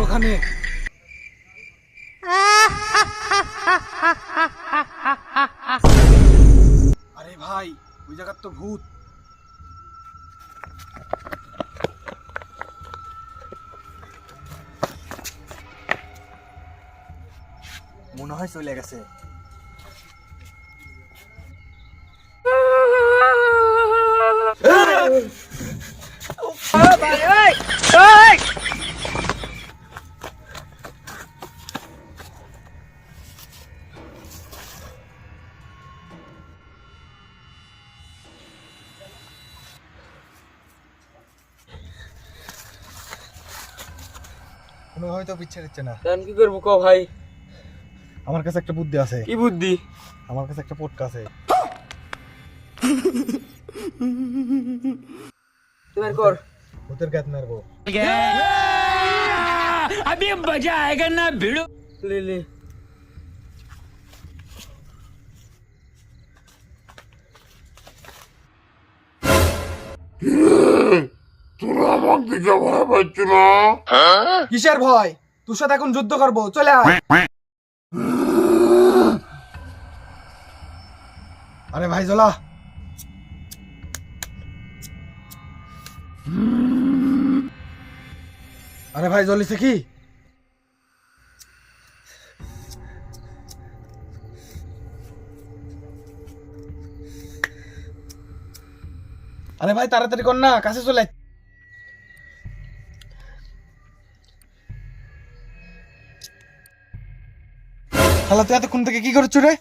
ওখানে আরে ভাই ওই জায়গার তো ভূত। মনে হয় চলে গেছে। কোনো হয়তো পিচ্ছে দিচ্ছে না। জান কি করবো কও ভাই? আমার কাছে একটা বুদ্ধি আছে। কি বুদ্ধি? আমার কাছে একটা পটকা আছে। তোমার কর। ভূতের গাত মারবো। अभी मजा आएगा ना भिड़ो। লে লে তোরা আমার দিকে ভয় পাচ্ছ না? কিসের ভয়? তোর সাথে এখন যুদ্ধ করবো, চলে আয়। আরে ভাই জলা। আরে ভাই জ্বলিছে কি? আরে ভাই তাড়াতাড়ি কর না, কাছে চলে আয়। শালা তুই এতক্ষণ থেকে কি করছ রে?